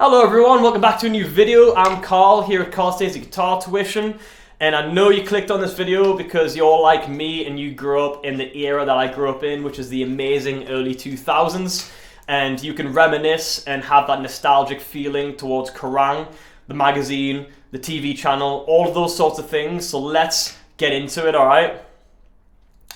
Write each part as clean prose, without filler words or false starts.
Hello everyone, welcome back to a new video. I'm Carl here at carlstaceyguitartuiton, and I know you clicked on this video because you're like me and you grew up in the era that I grew up in, which is the amazing early 2000s, and you can reminisce and have that nostalgic feeling towards Kerrang, the magazine, the TV channel, all of those sorts of things. So let's get into it, alright?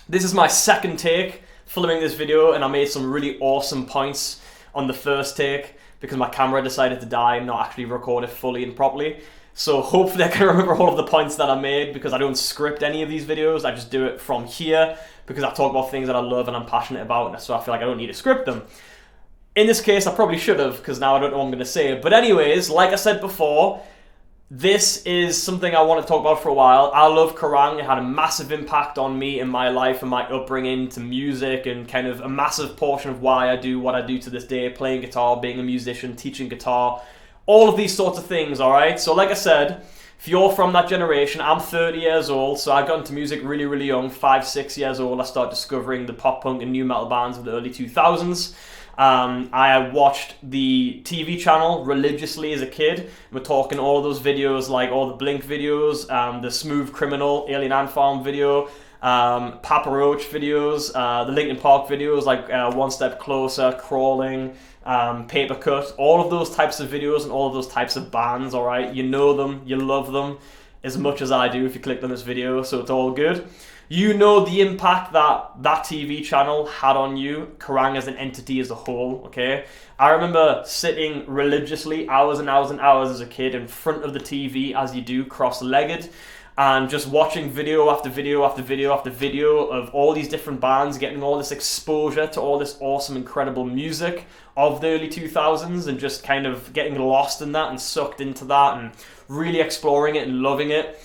This is my second take filming this video, and I made some really awesome points on the first take because my camera decided to die and not actually record it fully and properly. So hopefully I can remember all of the points that I made, because I don't script any of these videos. I just do it from here because I talk about things that I love and I'm passionate about, so I feel like I don't need to script them. In this case, I probably should have, because now I don't know what I'm going to say. But anyways, like I said before, this is something I want to talk about for a while. I love Kerrang. It had a massive impact on me in my life and my upbringing to music, and kind of a massive portion of why I do what I do to this day, playing guitar, being a musician, teaching guitar, all of these sorts of things, alright? So like I said, if you're from that generation, I'm 30 years old, so I got into music really, really young, 5, 6 years old. I started discovering the pop punk and new metal bands of the early 2000s. I watched the TV channel religiously as a kid. We're talking all of those videos, like all the Blink videos, the Smooth Criminal, Alien Ant Farm video, Papa Roach videos, the Linkin Park videos, like One Step Closer, Crawling, Paper Cut, all of those types of videos and all of those types of bands, alright? You know them, you love them as much as I do if you clicked on this video, so it's all good. You know the impact that that TV channel had on you, Kerrang as an entity as a whole, okay? I remember sitting religiously hours and hours and hours as a kid in front of the TV, as you do, cross-legged, and just watching video after video after video after video of all these different bands, getting all this exposure to all this awesome, incredible music of the early 2000s, and just kind of getting lost in that and sucked into that and really exploring it and loving it.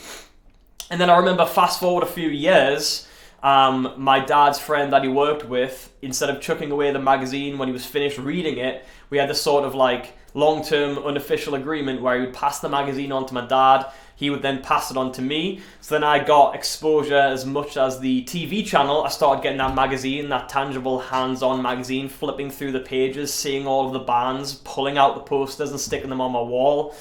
And then I remember, fast forward a few years, my dad's friend that he worked with, instead of chucking away the magazine when he was finished reading it, we had this sort of like long-term unofficial agreement where he would pass the magazine on to my dad. He would then pass it on to me. So then I got exposure as much as the TV channel. I started getting that magazine, that tangible hands-on magazine, flipping through the pages, seeing all of the bands, pulling out the posters and sticking them on my wall.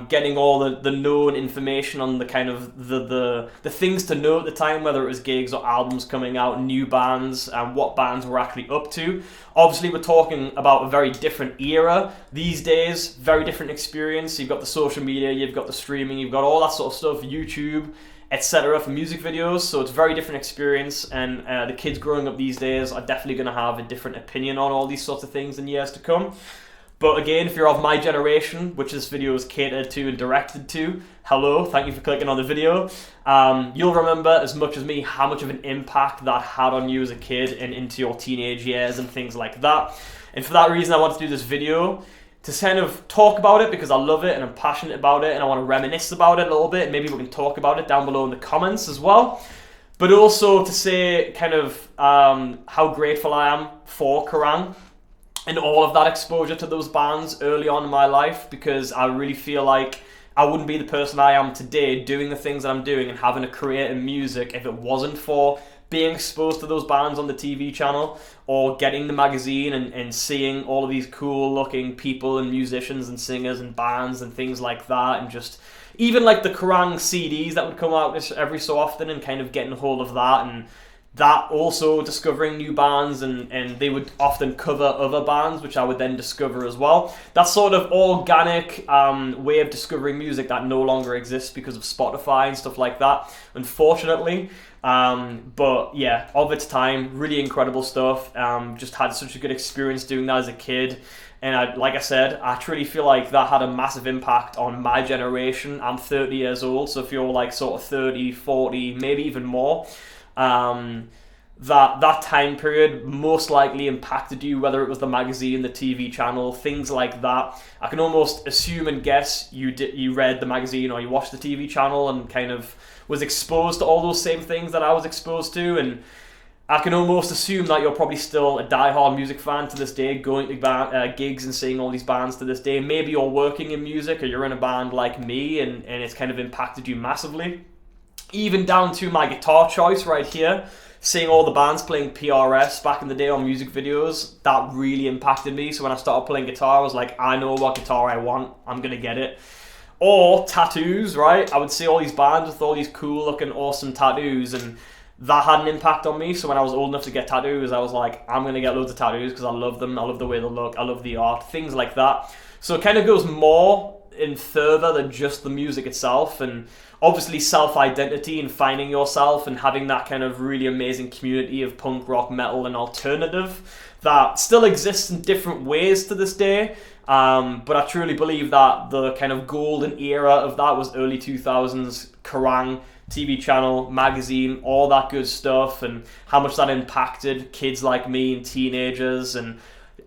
Getting all the known information on the kind of the things to know at the time, whether it was gigs or albums coming out, new bands, and what bands we're actually up to. Obviously, we're talking about a very different era these days, very different experience. You've got the social media, you've got the streaming, you've got all that sort of stuff, YouTube, etc. for music videos, so it's a very different experience, and the kids growing up these days are definitely going to have a different opinion on all these sorts of things in years to come. But again, if you're of my generation, which this video is catered to and directed to, hello, thank you for clicking on the video. You'll remember as much as me how much of an impact that had on you as a kid and into your teenage years and things like that. And for that reason, I want to do this video to kind of talk about it because I love it and I'm passionate about it and I want to reminisce about it a little bit. Maybe we can talk about it down below in the comments as well. But also to say kind of how grateful I am for Kerrang and all of that exposure to those bands early on in my life, because I really feel like I wouldn't be the person I am today doing the things that I'm doing and having a career in music if it wasn't for being exposed to those bands on the TV channel or getting the magazine and seeing all of these cool looking people and musicians and singers and bands and things like that, and just even like the Kerrang CDs that would come out every so often and kind of getting hold of that, and that also discovering new bands, and they would often cover other bands which I would then discover as well. That sort of organic way of discovering music that no longer exists because of Spotify and stuff like that, unfortunately. But yeah, of its time, really incredible stuff. Just had such a good experience doing that as a kid. And like I said, I truly feel like that had a massive impact on my generation. I'm 30 years old, so if you're like sort of 30, 40, maybe even more, that time period most likely impacted you, whether it was the magazine, the TV channel, things like that. I can almost assume and guess you read the magazine or you watched the TV channel and kind of was exposed to all those same things that I was exposed to, and I can almost assume that you're probably still a die-hard music fan to this day, going to gigs and seeing all these bands to this day. Maybe you're working in music or you're in a band like me and it's kind of impacted you massively. even down to my guitar choice right here. Seeing all the bands playing PRS back in the day on music videos, that really impacted me. So when I started playing guitar, I was like, I know what guitar I want, I'm gonna get it. Or tattoos, right? I would see all these bands with all these cool looking awesome tattoos, and that had an impact on me. So when I was old enough to get tattoos, I was like, I'm gonna get loads of tattoos because I love them, I love the way they look, I love the art, things like that. So it kind of goes more in further than just the music itself, and obviously self-identity and finding yourself and having that kind of really amazing community of punk, rock, metal and alternative that still exists in different ways to this day. But I truly believe that the kind of golden era of that was early 2000s, Kerrang, TV channel, magazine, all that good stuff, and how much that impacted kids like me and teenagers and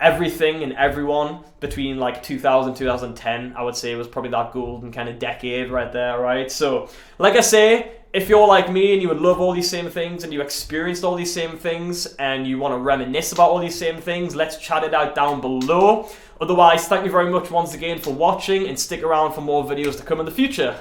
everything and everyone between like 2000 2010. I would say was probably that golden kind of decade right there, right? So like I say, if you're like me and you would love all these same things and you experienced all these same things and you want to reminisce about all these same things, let's chat it out down below. Otherwise, thank you very much once again for watching, and stick around for more videos to come in the future.